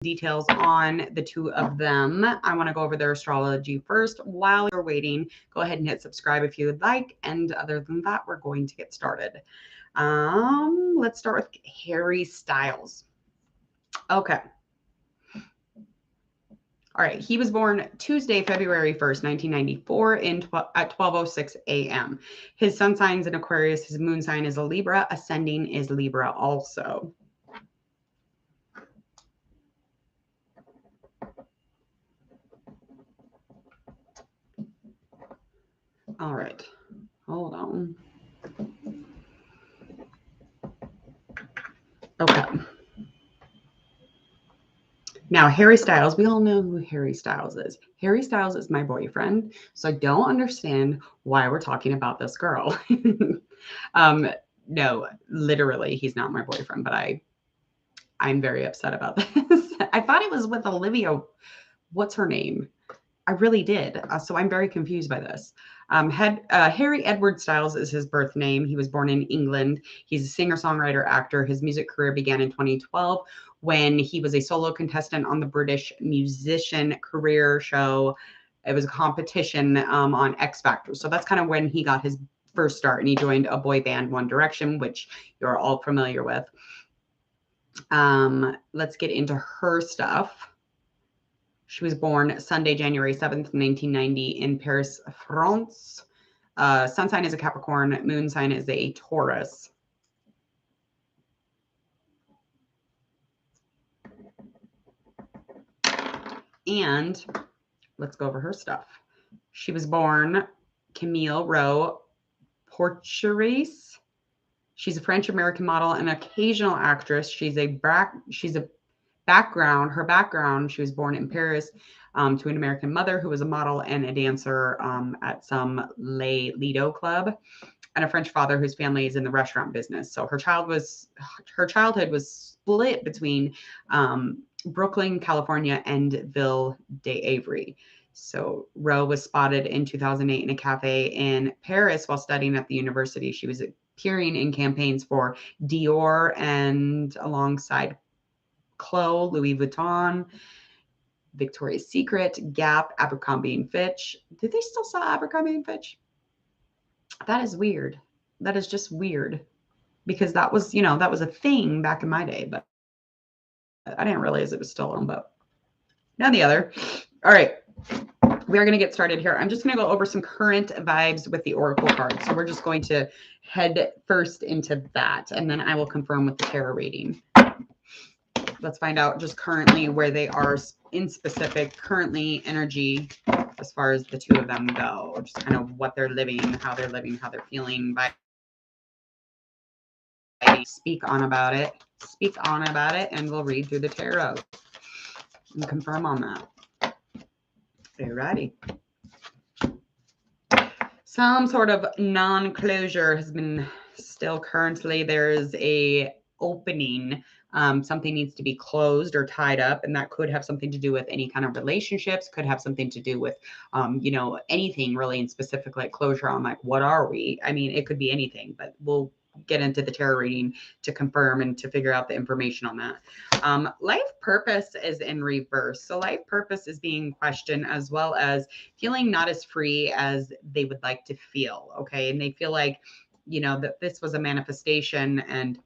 details on the two of them. I want to go over their astrology first. While you're waiting, go ahead and hit subscribe if you would like. And other than that, we're going to get started. Let's start with Harry Styles. Okay. All right. He was born Tuesday, February 1st, 1994 at 12:06 a.m. His sun sign is an Aquarius. His moon sign is a Libra. Ascending is Libra also. All right. Hold on. Okay. Now, Harry Styles, we all know who Harry Styles is. Harry Styles is my boyfriend, so I don't understand why we're talking about this girl. No, literally, he's not my boyfriend, but I'm very upset about this. I thought it was with Olivia. What's her name? I really did. So I'm very confused by this. Harry Edward Styles is his birth name. He was born in England. He's a singer, songwriter, actor. His music career began in 2012 when he was a solo contestant on the British musician career show. It was a competition on X Factor. So that's kind of when he got his first start, and he joined a boy band, One Direction, which you're all familiar with. Let's get into her stuff. She was born Sunday, January 7th, 1990 in Paris, France. Sun sign is a Capricorn. Moon sign is a Taurus. And let's go over her stuff. She was born Camille Rowe, Portuguese. She's a French-American model and occasional actress. Her background, she was born in Paris to an American mother who was a model and a dancer at some Les Lido club, and a French father whose family is in the restaurant business. So her childhood was split between Brooklyn, California, and Ville d'Avray. So Rowe was spotted in 2008 in a cafe in Paris while studying at the university. She was appearing in campaigns for Dior and alongside Chloe, Louis Vuitton, Victoria's Secret, Gap, Abercrombie and Fitch. Did they still sell Abercrombie and Fitch? That is weird. That is just weird because that was a thing back in my day, but I didn't realize it was still on, but none the other. All right. We are going to get started here. I'm just going to go over some current vibes with the Oracle cards. So we're just going to head first into that, and then I will confirm with the tarot reading. Let's find out just currently where they are in specific, currently energy as far as the two of them go. Just kind of what they're living, how they're feeling. Speak on about it, and we'll read through the tarot and confirm on that. Alrighty. Some sort of non-closure has been still currently. There's a opening. Something needs to be closed or tied up, and that could have something to do with any kind of relationships, could have something to do with anything really in specific, like closure on like what are we. I mean, it could be anything, but we'll get into the tarot reading to confirm and to figure out the information on that. Life purpose is in reverse. So life purpose is being questioned, as well as feeling not as free as they would like to feel. Okay. And they feel like, that this was a manifestation, and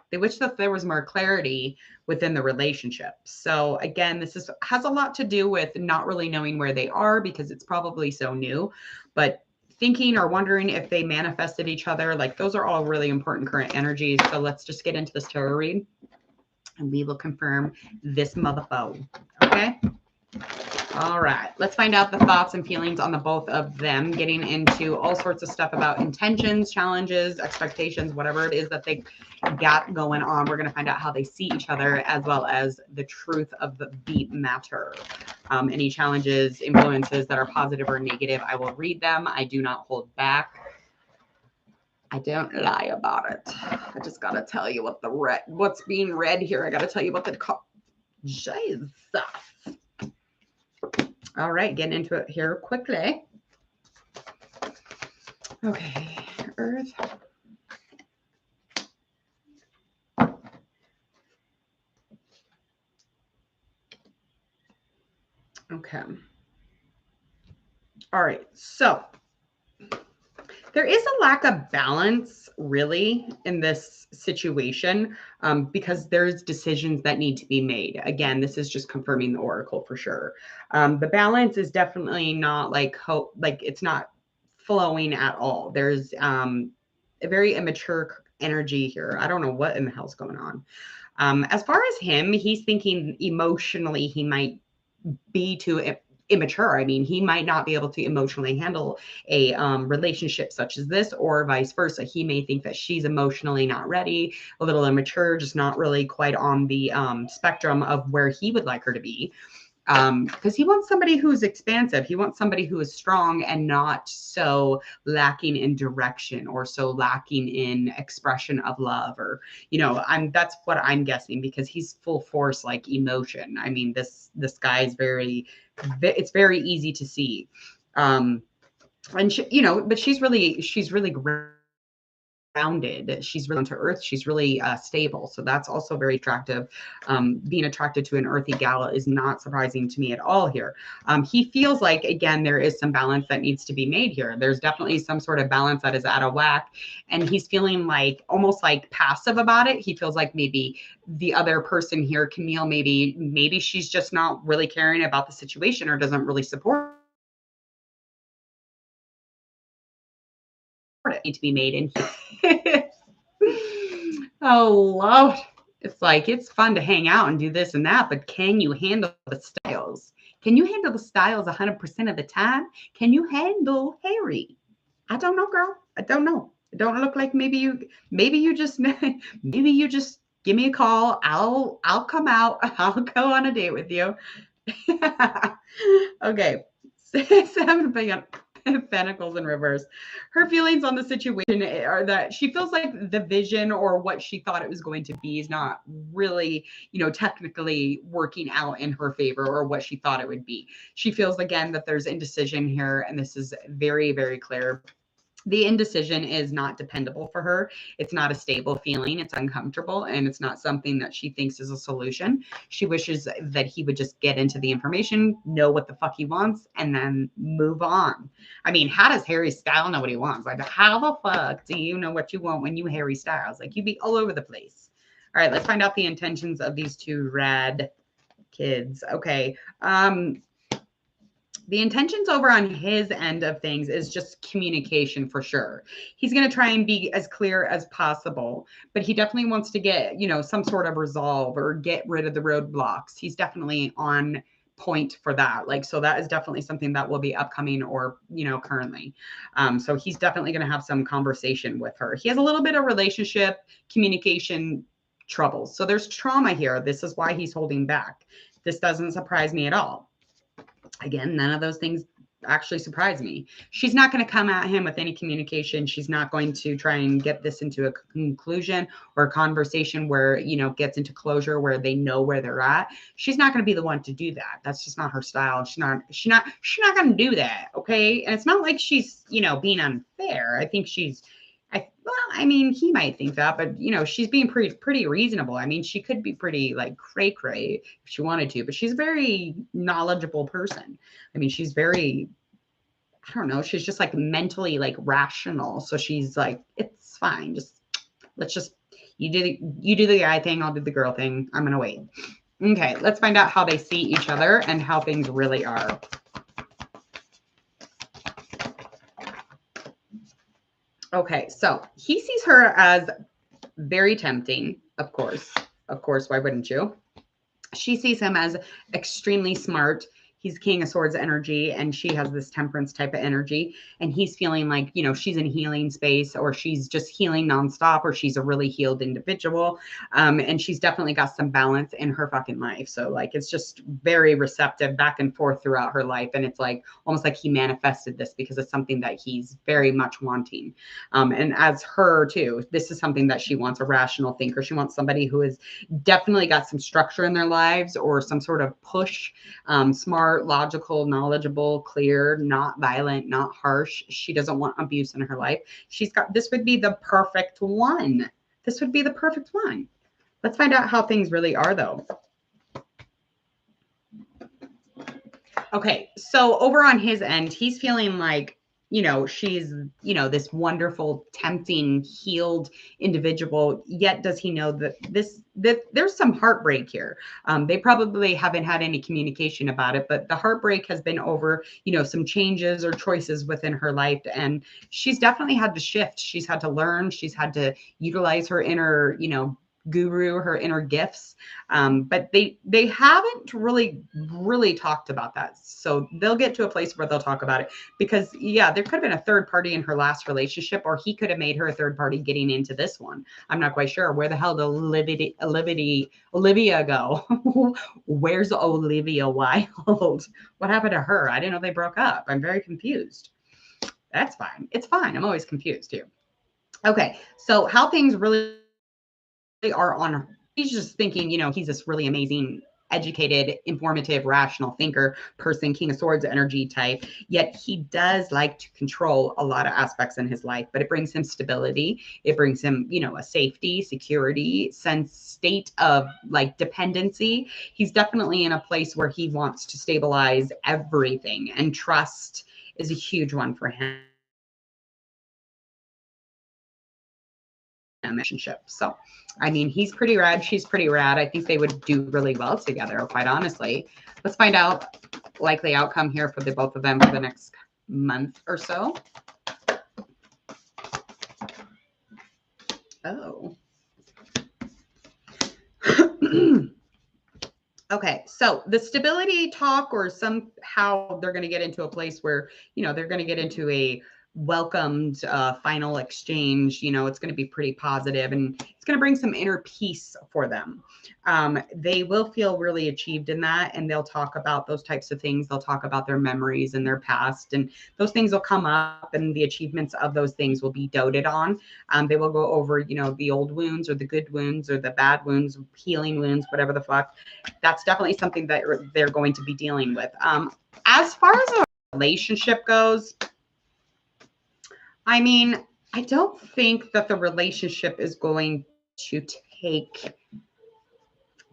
they wish that there was more clarity within the relationship. So again, this has a lot to do with not really knowing where they are because it's probably so new, but thinking or wondering if they manifested each other. Like, those are all really important current energies. So let's just get into this tarot read and we will confirm this motherfucker. Okay. All right, let's find out the thoughts and feelings on the both of them, getting into all sorts of stuff about intentions, challenges, expectations, whatever it is that they got going on. We're going to find out how they see each other, as well as the truth of the matter. Any challenges, influences that are positive or negative, I will read them. I do not hold back. I don't lie about it. I just got to tell you what's being read here. I got to tell you what Jesus. All right, getting into it here quickly. Okay, Earth. Okay. All right. So there is a lack of balance really in this situation, because there's decisions that need to be made. Again, this is just confirming the oracle for sure. The balance is definitely not like hope, like it's not flowing at all. There's a very immature energy here. I don't know what in the hell's going on. As far as him, he's thinking emotionally he might be too immature. I mean, he might not be able to emotionally handle a relationship such as this, or vice versa. He may think that she's emotionally not ready, a little immature, just not really quite on the spectrum of where he would like her to be. Because he wants somebody who's expansive. He wants somebody who is strong and not so lacking in direction or so lacking in expression of love, or that's what I'm guessing, because he's full force like emotion. I mean, this guy is it's very easy to see. And but she's really grounded. She's really down to earth. She's really stable. So that's also very attractive. Being attracted to an earthy gal is not surprising to me at all here. He feels like, again, there is some balance that needs to be made here. There's definitely some sort of balance that is out of whack. And he's feeling like almost like passive about it. He feels like maybe the other person here, Camille, maybe she's just not really caring about the situation or doesn't really support it need to be made. And oh Lord, it's like it's fun to hang out and do this and that, but can you handle the styles? Can you handle the styles 100% of the time? Can you handle Harry? I don't know, girl. I don't know. It don't look like maybe you just maybe you just give me a call. I'll come out. I'll go on a date with you. Okay. 7 Pentacles in reverse. Her feelings on the situation are that she feels like the vision or what she thought it was going to be is not really, technically working out in her favor or what she thought it would be. She feels again that there's indecision here, and this is very, very clear. The indecision is not dependable for her. It's not a stable feeling. It's uncomfortable, and it's not something that she thinks is a solution. She wishes that he would just get into the information, know what the fuck he wants, and then move on. I mean, how does Harry Styles know what he wants? Like, how the fuck do you know what you want when you Harry Styles? Like, you'd be all over the place. All right, let's find out the intentions of these two rad kids. Okay. The intentions over on his end of things is just communication for sure. He's going to try and be as clear as possible, but he definitely wants to get, some sort of resolve or get rid of the roadblocks. He's definitely on point for that. Like, so that is definitely something that will be upcoming or, currently. So he's definitely going to have some conversation with her. He has a little bit of relationship communication troubles. So there's trauma here. This is why he's holding back. This doesn't surprise me at all. Again, none of those things actually surprise me. She's not going to come at him with any communication. She's not going to try and get this into a conclusion or a conversation where, gets into closure where they know where they're at. She's not going to be the one to do that. That's just not her style. She's not going to do that. Okay. And it's not like she's, being unfair. I think I mean, he might think that, but she's being pretty reasonable. I mean, she could be pretty like cray cray if she wanted to, but she's a very knowledgeable person. I mean, she's very, I don't know, she's just like mentally like rational. So she's like, it's fine. Let's just you do the guy thing, I'll do the girl thing. I'm gonna wait. Okay, let's find out how they see each other and how things really are. Okay, so he sees her as very tempting, of course. Of course, why wouldn't you? She sees him as extremely smart. He's King of Swords energy, and she has this Temperance type of energy. And he's feeling like, she's in healing space, or she's just healing nonstop, or she's a really healed individual. And she's definitely got some balance in her fucking life. So, like, it's just very receptive back and forth throughout her life. And it's like almost like he manifested this because it's something that he's very much wanting. And as her, too, this is something that she wants, a rational thinker. She wants somebody who has definitely got some structure in their lives or some sort of push, smart, logical, knowledgeable, clear, not violent, not harsh. She doesn't want abuse in her life. This would be the perfect one. This would be the perfect one. Let's find out how things really are, though. Okay, so over on his end, he's feeling like, she's, this wonderful, tempting, healed individual. Yet does he know that there's some heartbreak here? They probably haven't had any communication about it, but the heartbreak has been over, some changes or choices within her life, and she's definitely had to shift. She's had to learn. She's had to utilize her inner, guru, her inner gifts. But they haven't really talked about that. So they'll get to a place where they'll talk about it, because yeah, there could have been a third party in her last relationship, or he could have made her a third party getting into this one. I'm not quite sure. Where the hell did Olivia go? Where's Olivia Wilde? What happened to her? I didn't know they broke up. I'm very confused. That's fine. It's fine. I'm always confused too. Okay, so how things really are on. He's just thinking, he's this really amazing, educated, informative, rational thinker person, King of Swords energy type. Yet he does like to control a lot of aspects in his life, but it brings him stability. It brings him, a safety, security, state of like dependency. He's definitely in a place where he wants to stabilize everything, and trust is a huge one for him. Relationship. So, I mean, he's pretty rad. She's pretty rad. I think they would do really well together, quite honestly. Let's find out likely outcome here for the both of them for the next month or so. Oh. Okay, so the stability talk, or somehow they're going to get into a place where, they're going to get into a welcomed final exchange. It's going to be pretty positive, and it's going to bring some inner peace for them. They will feel really achieved in that, and they'll talk about those types of things. They'll talk about their memories and their past, and those things will come up, and the achievements of those things will be doted on. They will go over, the old wounds or the good wounds or the bad wounds, healing wounds, whatever the fuck. That's definitely something that they're going to be dealing with. As far as a relationship goes, I mean, I don't think that the relationship is going to take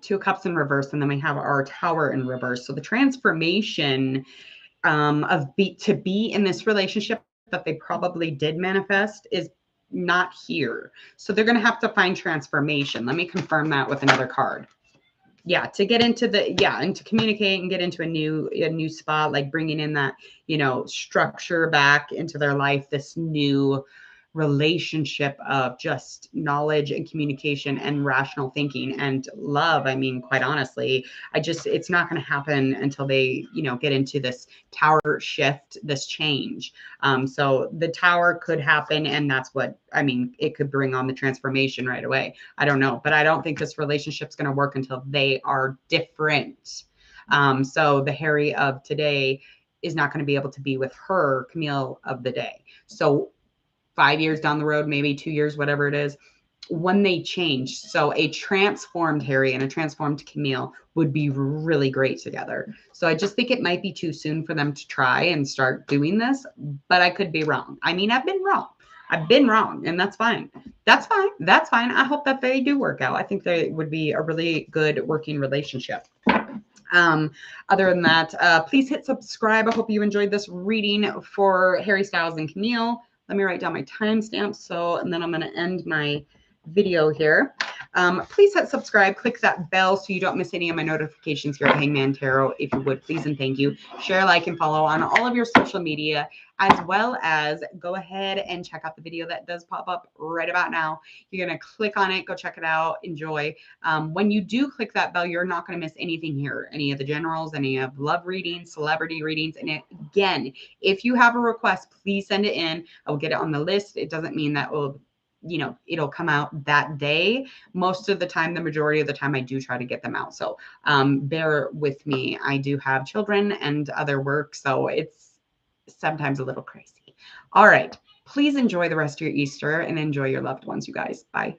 Two Cups in reverse, and then we have our Tower in reverse. So the transformation to be in this relationship that they probably did manifest is not here. So they're going to have to find transformation. Let me confirm that with another card. Yeah, to get into and to communicate and get into a new spot, like bringing in that, structure back into their life, this new relationship of just knowledge and communication and rational thinking and love. I mean, quite honestly, it's not going to happen until they, get into this tower shift, this change. So the tower could happen, and that's what, it could bring on the transformation right away. I don't know, but I don't think this relationship's going to work until they are different. So the Harry of today is not going to be able to be with her, Camille of the day. So 5 years down the road, maybe 2 years, whatever it is, when they change. So a transformed Harry and a transformed Camille would be really great together. So I just think it might be too soon for them to try and start doing this, but I could be wrong. I've been wrong. And that's fine. That's fine. I hope that they do work out. I think they would be a really good working relationship. Other than that, please hit subscribe. I hope you enjoyed this reading for Harry Styles and Camille. Let me write down my timestamp. And then I'm going to end my video here. Please hit subscribe, click that bell so you don't miss any of my notifications here at Hangman Tarot. If you would, please and thank you. Share, like, and follow on all of your social media, as well as go ahead and check out the video that does pop up right about now. You're going to click on it, go check it out, enjoy. When you do click that bell, you're not going to miss anything here, any of the generals, any of love readings, celebrity readings. And again, if you have a request, please send it in. I'll get it on the list. It doesn't mean that it'll come out that day. Most of the time, the majority of the time, I do try to get them out. So bear with me. I do have children and other work, so it's sometimes a little crazy. All right. Please enjoy the rest of your Easter and enjoy your loved ones, you guys. Bye.